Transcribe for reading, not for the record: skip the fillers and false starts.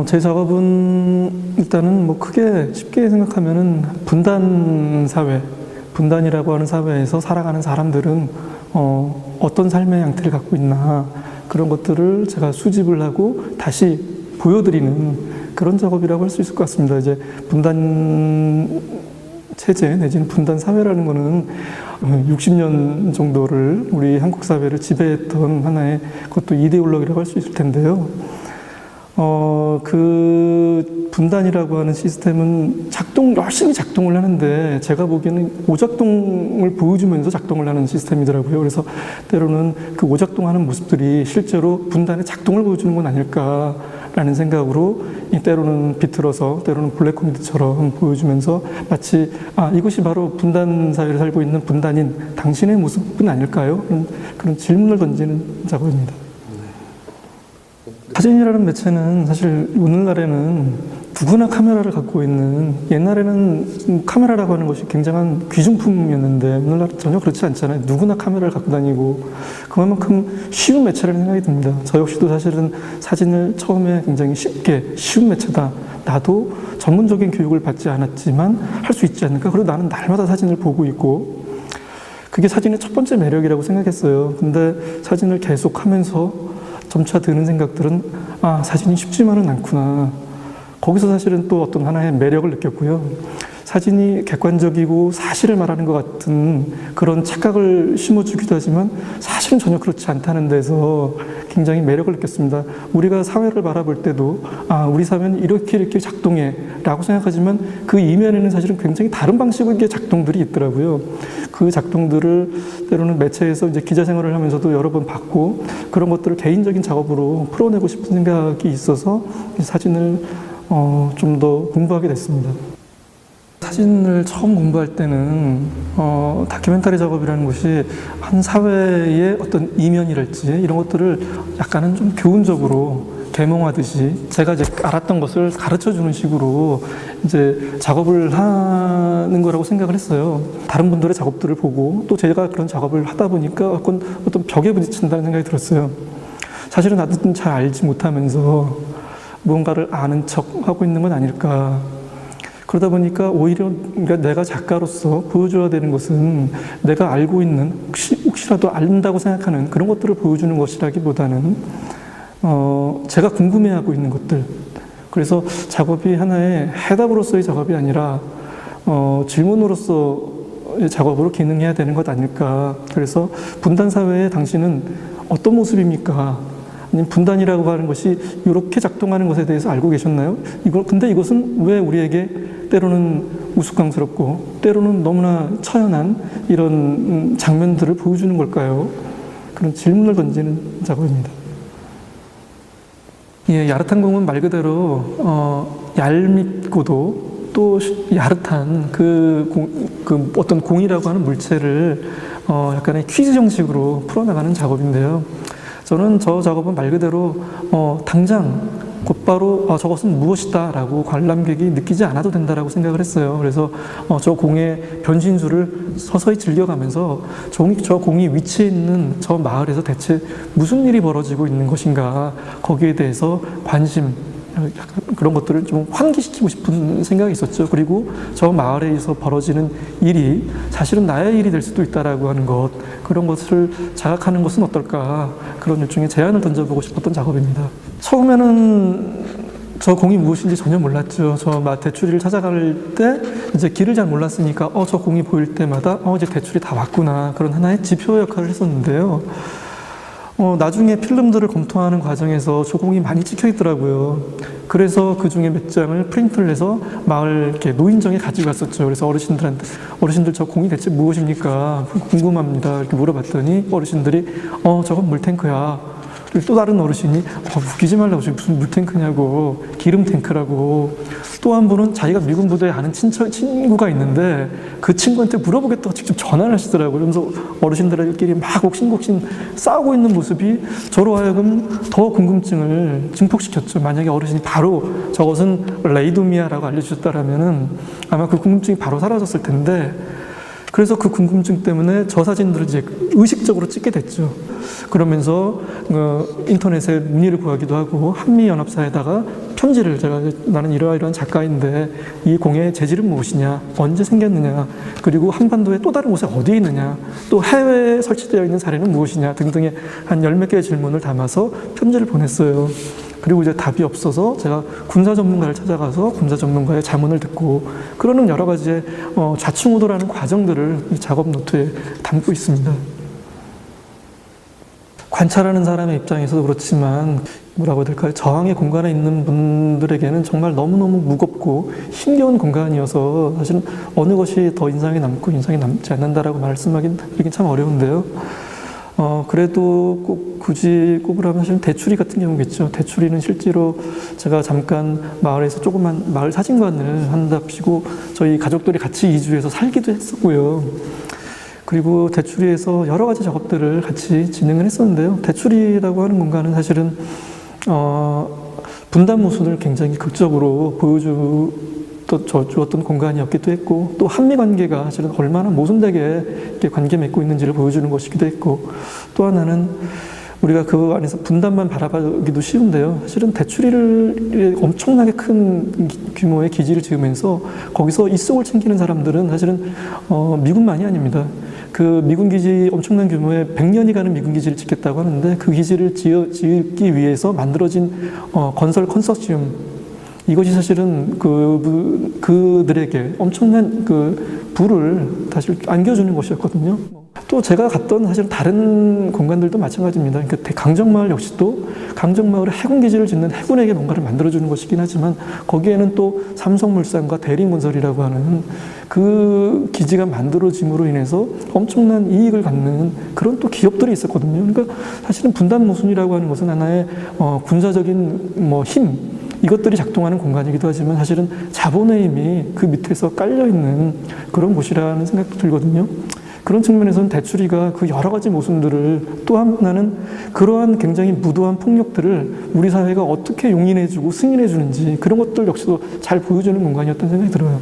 제 작업은 일단은 뭐 크게 쉽게 생각하면은 분단 사회, 분단이라고 하는 사회에서 살아가는 사람들은 어떤 삶의 양태를 갖고 있나 그런 것들을 제가 수집을 하고 다시 보여드리는 그런 작업이라고 할 수 있을 것 같습니다. 이제 분단 체제 내지는 분단 사회라는 거는 60년 정도를 우리 한국 사회를 지배했던 하나의 그것도 이데올로기라고 할 수 있을 텐데요. 그 분단이라고 하는 시스템은 열심히 작동을 하는데 제가 보기에는 오작동을 보여주면서 작동을 하는 시스템이더라고요. 그래서 때로는 그 오작동하는 모습들이 실제로 분단의 작동을 보여주는 건 아닐까라는 생각으로 때로는 비틀어서 때로는 블랙 코미디처럼 보여주면서 마치 이것이 바로 분단 사회를 살고 있는 분단인 당신의 모습은 아닐까요? 그런 질문을 던지는 작업입니다. 사진이라는 매체는 사실 오늘날에는 누구나 카메라를 갖고 있는, 옛날에는 카메라라고 하는 것이 굉장한 귀중품이었는데 오늘날은 전혀 그렇지 않잖아요. 누구나 카메라를 갖고 다니고 그만큼 쉬운 매체라는 생각이 듭니다. 저 역시도 사실은 사진을 처음에 굉장히 쉬운 매체다. 나도 전문적인 교육을 받지 않았지만 할 수 있지 않을까. 그리고 나는 날마다 사진을 보고 있고 그게 사진의 첫 번째 매력이라고 생각했어요. 근데 사진을 계속 하면서 점차 드는 생각들은 사진이 쉽지만은 않구나. 거기서 사실은 또 어떤 하나의 매력을 느꼈고요. 사진이 객관적이고 사실을 말하는 것 같은 그런 착각을 심어주기도 하지만 사실은 전혀 그렇지 않다는 데서 굉장히 매력을 느꼈습니다. 우리가 사회를 바라볼 때도 우리 사회는 이렇게 작동해 라고 생각하지만 그 이면에는 사실은 굉장히 다른 방식의 작동들이 있더라고요. 그 작동들을 때로는 매체에서 이제 기자 생활을 하면서도 여러 번 봤고 그런 것들을 개인적인 작업으로 풀어내고 싶은 생각이 있어서 사진을 좀 더 공부하게 됐습니다. 사진을 처음 공부할 때는 다큐멘터리 작업이라는 것이 한 사회의 어떤 이면이랄지 이런 것들을 약간은 좀 교훈적으로 계몽하듯이 제가 이제 알았던 것을 가르쳐주는 식으로 이제 작업을 하는 거라고 생각을 했어요. 다른 분들의 작업들을 보고 또 제가 그런 작업을 하다 보니까 어떤 벽에 부딪힌다는 생각이 들었어요. 사실은 나도 잘 알지 못하면서 무언가를 아는 척 하고 있는 건 아닐까. 그러다 보니까 오히려 내가 작가로서 보여줘야 되는 것은 내가 알고 있는 혹시라도 안다고 생각하는 그런 것들을 보여주는 것이라기보다는 제가 궁금해하고 있는 것들. 그래서 작업이 하나의 해답으로서의 작업이 아니라 질문으로서의 작업으로 기능해야 되는 것 아닐까. 그래서 분단 사회에 당신은 어떤 모습입니까? 아니면 분단이라고 하는 것이 이렇게 작동하는 것에 대해서 알고 계셨나요? 근데 이것은 왜 우리에게 때로는 우스꽝스럽고 때로는 너무나 처연한 이런 장면들을 보여주는 걸까요? 그런 질문을 던지는 작업입니다. 예, 야릇한 공은 말 그대로 얄밉고도 또 야릇한 그 어떤 공이라고 하는 물체를 약간의 퀴즈 형식으로 풀어나가는 작업인데요. 저는 저 작업은 말 그대로 당장 곧바로 저것은 무엇이다 라고 관람객이 느끼지 않아도 된다라고 생각을 했어요. 그래서 저 공의 변신수를 서서히 즐겨가면서 저 공이 위치해 있는 저 마을에서 대체 무슨 일이 벌어지고 있는 것인가 거기에 대해서 관심 그런 것들을 좀 환기시키고 싶은 생각이 있었죠. 그리고 저 마을에서 벌어지는 일이 사실은 나의 일이 될 수도 있다라고 하는 것, 그런 것을 자각하는 것은 어떨까, 그런 일종의 제안을 던져보고 싶었던 작업입니다. 처음에는 저 공이 무엇인지 전혀 몰랐죠. 저 대추리를 찾아갈 때 이제 길을 잘 몰랐으니까 저 공이 보일 때마다 이제 대추리 다 왔구나, 그런 하나의 지표 역할을 했었는데요. 나중에 필름들을 검토하는 과정에서 저 공이 많이 찍혀 있더라고요. 그래서 그 중에 몇 장을 프린트를 해서 마을 이렇게 노인정에 가지고 갔었죠. 그래서 어르신들 저 공이 대체 무엇입니까? 궁금합니다. 이렇게 물어봤더니 어르신들이 저건 물탱크야. 또 다른 어르신이 웃기지 말라고, 무슨 물탱크냐고, 기름탱크라고. 또 한 분은 자기가 미군 부대에 아는 친구가 있는데 그 친구한테 물어보겠다고 직접 전화를 하시더라고요. 그러면서 어르신들끼리 막 옥신곡신 싸우고 있는 모습이 저로 하여금 더 궁금증을 증폭시켰죠. 만약에 어르신이 바로 저것은 레이도미아라고 알려주셨다라면은 아마 그 궁금증이 바로 사라졌을 텐데, 그래서 그 궁금증 때문에 저 사진들을 이제 의식적으로 찍게 됐죠. 그러면서 인터넷에 문의를 구하기도 하고 한미연합사에다가 편지를 제가 나는 이러이러한 작가인데 이 공예의 재질은 무엇이냐, 언제 생겼느냐, 그리고 한반도의 또 다른 곳에 어디에 있느냐, 또 해외에 설치되어 있는 사례는 무엇이냐 등등의 한 열 몇 개의 질문을 담아서 편지를 보냈어요. 그리고 이제 답이 없어서 제가 군사 전문가를 찾아가서 군사 전문가의 자문을 듣고 그러는 여러 가지의 좌충우돌하는 과정들을 이 작업 노트에 담고 있습니다. 관찰하는 사람의 입장에서도 그렇지만 뭐라고 해야 될까요? 저항의 공간에 있는 분들에게는 정말 너무너무 무겁고 힘겨운 공간이어서 사실 어느 것이 더 인상이 남고 인상이 남지 않는다라고 말씀하긴 참 어려운데요. 그래도 꼭 굳이 꼽으라면 사실 대추리 같은 경우겠죠. 대추리는 실제로 제가 잠깐 마을에서 조그만 마을 사진관을 한답시고 저희 가족들이 같이 이주해서 살기도 했었고요. 그리고 대추리에서 여러 가지 작업들을 같이 진행을 했었는데요. 대추리라고 하는 공간은 사실은 분단 모순을 굉장히 극적으로 보여주었던 공간이었기도 했고, 또 한미 관계가 사실은 얼마나 모순되게 이렇게 관계 맺고 있는지를 보여주는 것이기도 했고, 또 하나는 우리가 그 안에서 분단만 바라보기도 쉬운데요. 사실은 대추리를 엄청나게 큰 규모의 기지를 지으면서 거기서 이속을 챙기는 사람들은 사실은 미군만이 아닙니다. 그 미군 기지 엄청난 규모의 100년이 가는 미군 기지를 짓겠다고 하는데 그 기지를 짓기 위해서 만들어진 건설 컨소시엄, 이것이 사실은 그들에게 엄청난 그 부를 다시 안겨주는 것이었거든요. 또 제가 갔던 사실 다른 공간들도 마찬가지입니다. 그러니까 강정마을 역시도 강정마을에 해군기지를 짓는 해군에게 뭔가를 만들어주는 것이긴 하지만 거기에는 또 삼성물산과 대림건설이라고 하는 그 기지가 만들어짐으로 인해서 엄청난 이익을 갖는 그런 또 기업들이 있었거든요. 그러니까 사실은 분단모순이라고 하는 것은 하나의 군사적인 힘, 이것들이 작동하는 공간이기도 하지만 사실은 자본의 힘이 그 밑에서 깔려있는 그런 곳이라는 생각도 들거든요. 그런 측면에서는 대추리가 그 여러 가지 모순들을, 또 하나는 그러한 굉장히 무도한 폭력들을 우리 사회가 어떻게 용인해주고 승인해주는지 그런 것들 역시도 잘 보여주는 공간이었다는 생각이 들어요.